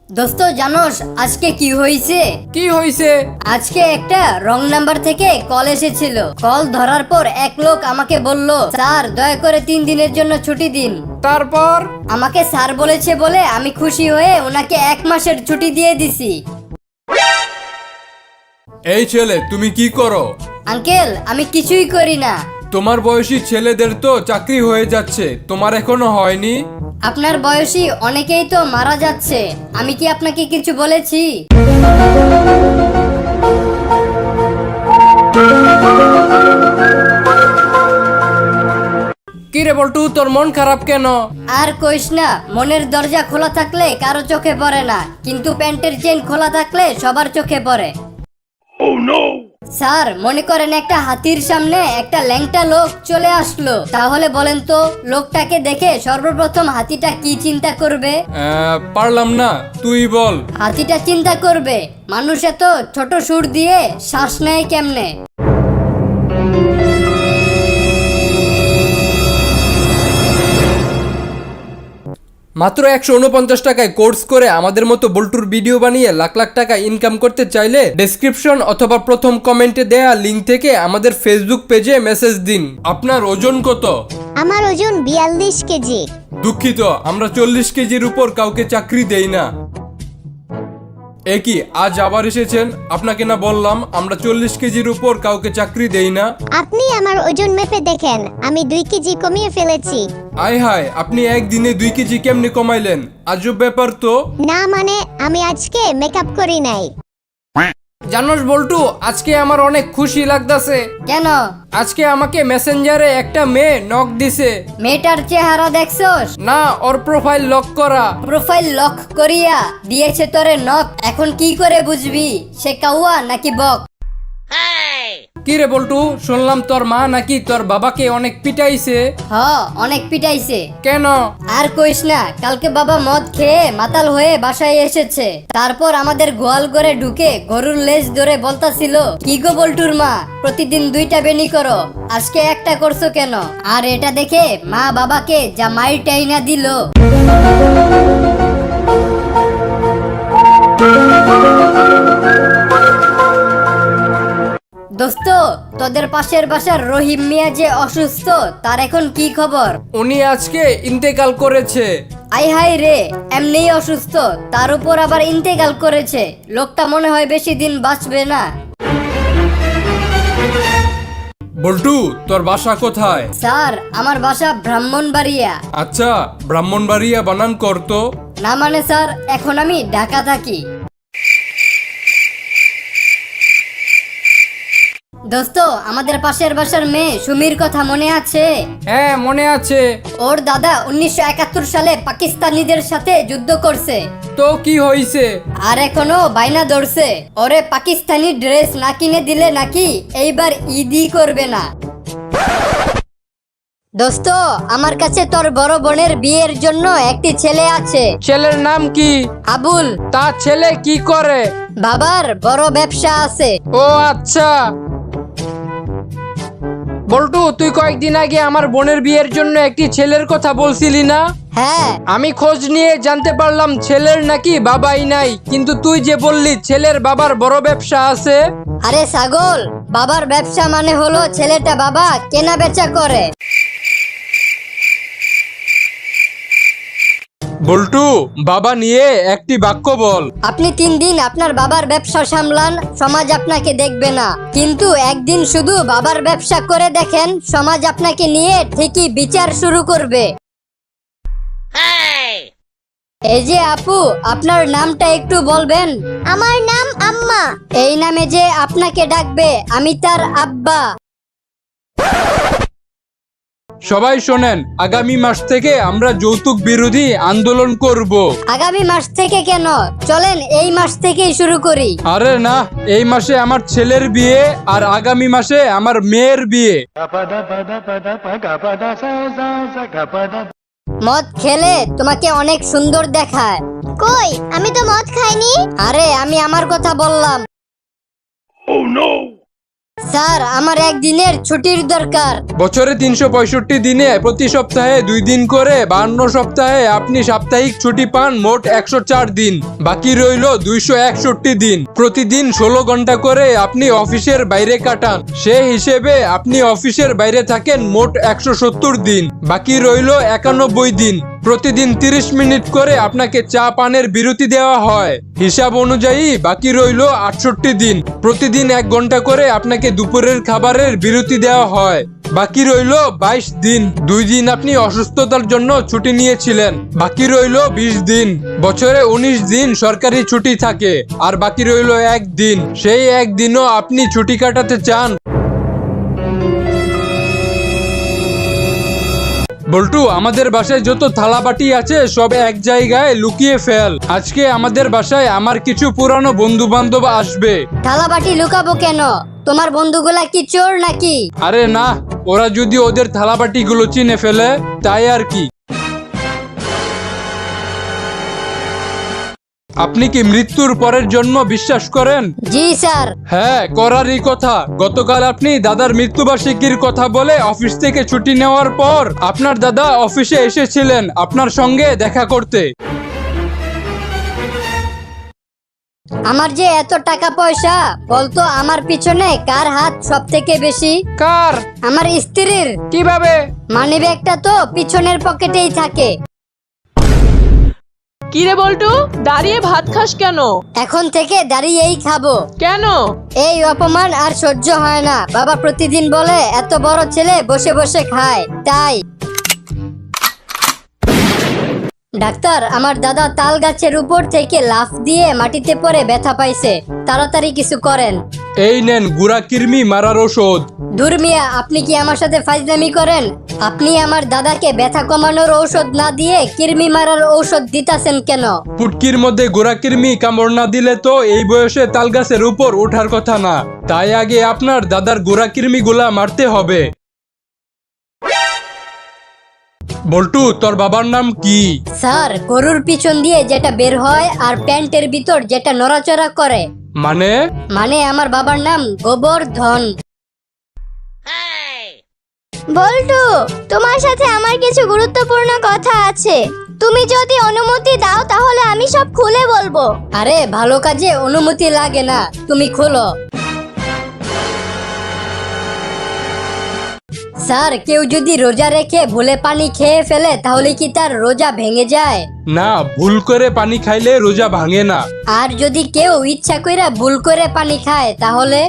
দোস্ত জানোস আজকে কি হয়েছে? কি হয়েছে? আজকে একটা রং নাম্বার থেকে কল এসেছিল। কল ধরার পর এক লোক আমাকে বলল, স্যার দয়া করে 3 দিনের জন্য ছুটি দিন। তারপর? আমাকে স্যার বলেছে বলে আমি খুশি হয়ে ওনাকে 1 মাসের ছুটি দিয়ে দিছি। এই ছেলে, তুমি কি করো? আঙ্কেল আমি কিছুই করি না। তোমার বয়সী ছেলেদের তো চাকরি হয়ে যাচ্ছে, তোমার এখনো হয়নি? আপনার বয়সী অনেকেই তো মারা যাচ্ছে, আমি কি আপনাকে কিছু বলেছি? কি রে বল্টু, তোর মন খারাপ কেন? আর কইস না, মনের দরজা খোলা থাকলে কারো চোখে পড়ে না, কিন্তু প্যান্টের চেইন খোলা থাকলে সবার চোখে পড়ে। স্যার মনে করেন একটা হাতির সামনে একটা ল্যাংটা লোক চলে আসলো, তাহলে বলেন তো লোকটাকে দেখে সর্বপ্রথম হাতিটা কি চিন্তা করবে? পারলাম না, তুই বল। হাতিটা চিন্তা করবে মানুষ এত ছোট সুর দিয়ে শ্বাস নেয় কেমনে। মাত্র 149 টাকায় কোর্স করে আমাদের মতো বল্টুর ভিডিও বানিয়ে লাখ লাখ টাকা ইনকাম করতে চাইলে ডেসক্রিপশন অথবা প্রথম কমেন্টে দেয়া লিংক থেকে আমাদের ফেসবুক পেজে মেসেজ দিন। আপনার ওজন কত? আমার ওজন 42 কেজি। দুঃখিত, আমরা 40 কেজির উপর কাউকে চাকরি দেই না। একই আজ আবার এসেছেন? আপনাকে না বললাম আমরা 40 কেজির উপর কাউকে চাকরি দেই না? আপনি আমার ওজন মেপে দেখেন, আমি 2 কেজি কমিয়ে ফেলেছি। আয় হায়, আপনি একদিনে 2 কেজি কেমনে কমাইলেন? আজব ব্যাপার তো। না মানে আমি আজকে মেকআপ করি নাই। জানোস বল্টু, আজকে আমার অনেক খুশি লাগতাছে। কেন? আজকে আমাকে মেসেঞ্জারে একটা মেয়ে নক দিছে। মেয়েটার চেহারা দেখছস? না, ওর প্রোফাইল লক করা। প্রোফাইল লক করিয়া দিয়েছে তোরে নক। এখন কি করে বুঝবি সে কাউয়া নাকি বক? কি রে বল্টু, শুনলাম তোর মা নাকি তোর বাবাকে অনেক পিটাইছে। হ, অনেক পিটাইছে। কেন? আর কইস না, কালকে বাবা মদ খেয়ে মাতাল হয়ে বাসায় এসেছে। তারপর আমাদের গোয়াল ঘরে ঢুকে গরুর লেজ ধরে বলতাছিল, কি গো বল্টুর মা, প্রতিদিন 2টা বেনি করো, আজকে একটা করছো কেন? আর এটা দেখে মা বাবাকে যা মাইর টাইনা দিল। দোস্ত, তোদের পাশের বাসার রহিম মিয়া যে অসুস্থ, তার এখন কি খবর? উনি আজকে ইন্তেকাল করেছে। আই হাই রে, এমনিই অসুস্থ, তার উপর আবার ইন্তেকাল করেছে। লোকটা মনে হয় বেশি দিন বাঁচবে না। বল্টু, তোর বাসা কোথায়? স্যার আমার বাসা ব্রাহ্মণবাড়িয়া। আচ্ছা, ব্রাহ্মণবাড়িয়া বানান করতো। না মানে স্যার, এখন আমি ঢাকা থাকি। দোস্ত, আমাদের পাশের বাসার মেয়ে সুমির কথা মনে আছে? হ্যাঁ মনে আছে। ওর দাদা 1971 সালে পাকিস্তানিদের সাথে যুদ্ধ করছে। তো কি হইছে? আর এখনো বাইনা ধরছে, ওরে পাকিস্তানি ড্রেস না কিনে দিলে নাকি এইবার ঈদই করবে না। দোস্ত, আমার কাছে তোর বড় বোনের বিয়ের জন্য একটি ছেলে আছে। ছেলের নাম কি? আবুল। তা ছেলে কি করে? বাবার বড় ব্যবসা আছে। ও আচ্ছা। বল্টু, তুই কয়েকদিন আগে আমার বোনের বিয়ের জন্য একটি ছেলের কথা বলছিলি না? হ্যাঁ, আমি খোঁজ নিয়ে জানতে পারলাম ছেলের নাকি বাবাই নাই, কিন্তু তুই যে বললি ছেলের বাবার বড় ব্যবসা আছে। আরে ছাগল, বাবার ব্যবসা মানে হলো ছেলেটা বাবা কেনা বেচা করে। বল্টু, বাবা নিয়ে একটি বাক্য বল। আপনি 3 দিন আপনার বাবার ব্যবসা সামলান, সমাজ আপনাকে দেখবে না, কিন্তু একদিন শুধু বাবার ব্যবসা করে দেখেন, সমাজ আপনাকে নিয়ে ঠিকই বিচার শুরু করবে। এই যে আপু, আপনার নামটা একটু বলবেন? আমার নাম আম্মা। এই নামে যে আপনাকে ডাকবে, আমি তার আব্বা। সবাই শোনেন, আগামী মাস থেকে আমরা যৌতুক বিরোধী আন্দোলন করব। আগামী মাস থেকে কেন? চলেন এই মাস থেকেই শুরু করি। আরে না, এই মাসে আমার ছেলের বিয়ে আর আগামী মাসে আমার মেয়ের বিয়ে। মদ খেলে তোমাকে অনেক সুন্দর দেখায়। কই, আমি তো মদ খাইনি। আরে আমি আমার কথা বললাম। স্যার আমার একদিনের ছুটির দরকার। বছরে 365 দিনে প্রতি সপ্তাহে 2 দিন করে 52 সপ্তাহে আপনি সাপ্তাহিক ছুটি পান মোট 104 দিন। বাকি রইল 261 দিন। প্রতিদিন 16 ঘন্টা করে আপনি অফিসের বাইরে কাটান। সে হিসেবে আপনি অফিসের বাইরে থাকেন মোট 170 দিন। বাকি রইল 91 দিন। প্রতিদিন 30 মিনিট করে আপনাকে চা পানের বিরতি দেওয়া হয়। হিসাব অনুযায়ী বাকি রইল 68 দিন। প্রতিদিন 1 ঘন্টা করে আপনাকে দুপুরের খাবারের বিরতি দেওয়া হয়। বাকি রইল 22 দিন। 2 দিন আপনি অসুস্থতার জন্য ছুটি নিয়েছিলেন। বাকি রইল 20 দিন। বছরে 19 দিন সরকারি ছুটি থাকে, আর বাকি রইল 1 দিন। সেই 1 দিনও আপনি ছুটি কাটাতে চান? বল্টু, আমাদের বাসায় যত থালা বাটি আছে সব এক জায়গায় লুকিয়ে ফেল। আজকে আমাদের বাসায় আমার কিছু পুরানো বন্ধু বান্ধব আসবে। থালা বাটি লুকাবো কেন? তোমার বন্ধুগুলা কি চোর নাকি? আরে না, ওরা যদি ওদের থালা বাটি গুলো চিনে ফেলে তাই আর কি। আপনি কি মৃত্যুর পরের জন্ম বিশ্বাস করেন? জি স্যার। হ্যাঁ, করারই কথা। গতকাল আপনি দাদার মৃত্যুবার্ষিকীর কথা বলে অফিস থেকে ছুটি নেওয়ার পর আপনার দাদা অফিসে এসেছিলেন আপনার সঙ্গে দেখা করতে। আমার যে এত টাকা পয়সা, বলতো আমার পিছনে কার হাত সব থেকে বেশি? কার? আমার স্ত্রীর। কিভাবে? মানিব্যাগটা তো পিছনের পকেটেই থাকে। কিরে বল্টু, দাঁড়িয়ে ভাত খাস কেন? এখন থেকে দাঁড়িয়েই খাবো। কেন? এই অপমান আর সহ্য হয় না। বাবা প্রতিদিন বলে এত বড় ছেলে বসে বসে খায়, তাই। ডাক্তার, আমার দাদা তাল গাছের উপর থেকে লাফ দিয়ে মাটিতে পড়ে ব্যথা পাইছে, তাড়াতাড়ি কিছু করেন। এই নেন গুড়া কৃমি মারার ওষুধ। দূর মিয়া, আপনি কি আমার সাথে ফাইজলামি করেন? আপনি আমার দাদাকে ব্যথা কমানোর ঔষধ না দিয়ে কৃমি মারার ঔষধ দিতাছেন কেন? পুটকির মধ্যে গোড়া কৃমি কামড় না দিলে তো এই বয়সে তাল গাছের উপর ওঠার কথা না। তাই আগে আপনার দাদার গোড়া কৃমি গুলা মারতে হবে। বল্টু, তোর বাবার নাম কি? স্যার, গরুর পিছন দিয়ে যেটা বের হয় আর প্যান্টের ভিতর যেটা নড়াচড়া করে। মানে আমার বাবার নাম গোবর্ধন। বল্টু, তোমার সাথে আমার কিছু গুরুত্বপূর্ণ কথা আছে। তুমি যদি অনুমতি দাও তাহলে আমি সব খুলে বলবো। আরে ভালো কাজে অনুমতি লাগে না, তুমি খোলো। স্যার, কেউ যদি রোজা রেখে ভুলে পানি খেয়ে ফেলে তাহলে কি তার রোজা ভেঙে যায়? না, ভুল করে পানি খাইলে রোজা ভাঙে না। আর যদি কেউ ইচ্ছা কইরা ভুল করে পানি খায় তাহলে?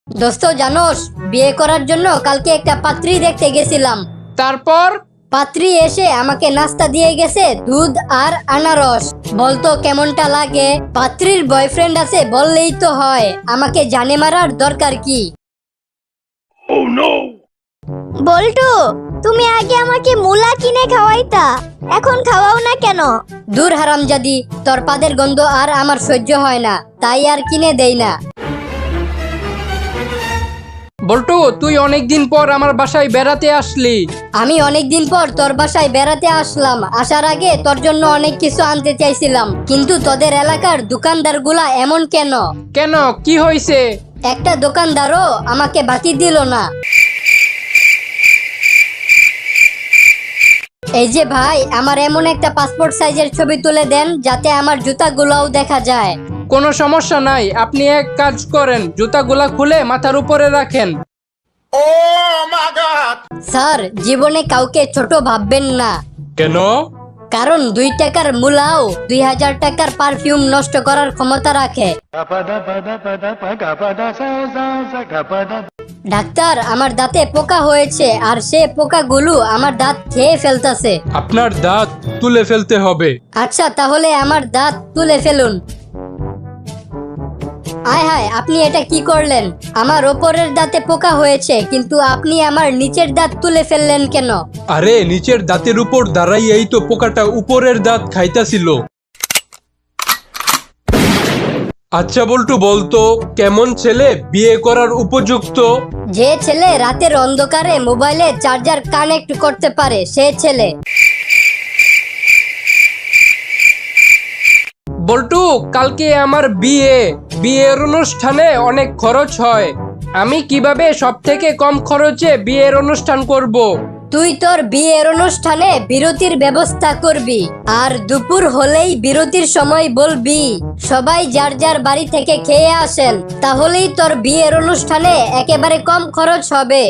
দোস্ত জানোস, বিয়ে করার জন্য কালকে একটা পাত্রী দেখতে গেছিলাম। তারপর? পাত্রী এসে আমাকে নাস্তা দিয়ে গেছে দুধ আর আনারস। বলতো কেমনটা লাগে? পাত্রীর বয়ফ্রেন্ড আছে বললেই তো হয়, আমাকে জানে মারার দরকার কি? বল্টু, তুমি আগে আমাকে মুলা কিনে খাওয়াইতা, এখন খাওয়াও না কেন? দূর হারামজাদি, তোর পাদের গন্ধ আর আমার সহ্য হয় না, তাই আর কিনে দেই না। বল্টু, তুই অনেকদিন পর আমার বাসায় বেড়াতে আসলি। আমি অনেকদিন পর তোর বাসায় বেড়াতে আসলাম। আসার আগে তোর জন্য অনেক কিছু আনতে চাইছিলাম, কিন্তু তোদের এলাকার দোকানদারগুলা এমন কেন? কেন, কি হয়েছে? একটা দোকানদারও আমাকে বাকি দিল না। এই যে ভাই, আমার এমন একটা পাসপোর্ট সাইজের ছবি তুলে দেন যাতে আমার জুতাগুলোও দেখা যায়। কোনো সমস্যা নাই, আপনি এক কাজ করেন, জুতাগুলা খুলে মাথার উপরে রাখেন। স্যার, জীবনে কাউকে ছোট ভাববেন না। কেন? কারণ 2 টাকার মূলাও 2000 টাকার পারফিউম নষ্ট করার ক্ষমতা রাখে। ডাক্তার, আমার দাঁতে পোকা হয়েছে আর সে পোকাগুলো আমার দাঁত খেয়ে ফেলতাছে। আপনার দাঁত তুলে ফেলতে হবে। আচ্ছা, তাহলে আমার দাঁত তুলে ফেলুন। আয় হায়, আপনি এটা কি করলেন? আমার ওপরের দাঁতে পোকা হয়েছে, কিন্তু আপনি আমার নিচের দাঁত তুলে ফেললেন কেন? আরে, নিচের দাঁতের উপর দাঁড়াইয়াই তো পোকাটা উপরের দাঁত খাইতাছিল। আচ্ছা বল্টু, বলতো কেমন ছেলে বিয়ে করার উপযুক্ত? যে ছেলে রাতের অন্ধকারে মোবাইলে চার্জার কানেক্ট করতে পারে, সে ছেলে। বল্টু, কালকে আমার বিয়ের অনুষ্ঠানে অনেক খরচ হয়। আমি কিভাবে সব থেকে কম খরচে বিয়ের অনুষ্ঠান করব? তুই তোর বিয়ের অনুষ্ঠানে বিরতির ব্যবস্থা করবি, আর দুপুর হলেই বিরতির সময় বলবি সবাই যার যার বাড়ি থেকে খেয়ে আসেন, তাহলেই তোর বিয়ের অনুষ্ঠানে একেবারে কম খরচ হবে।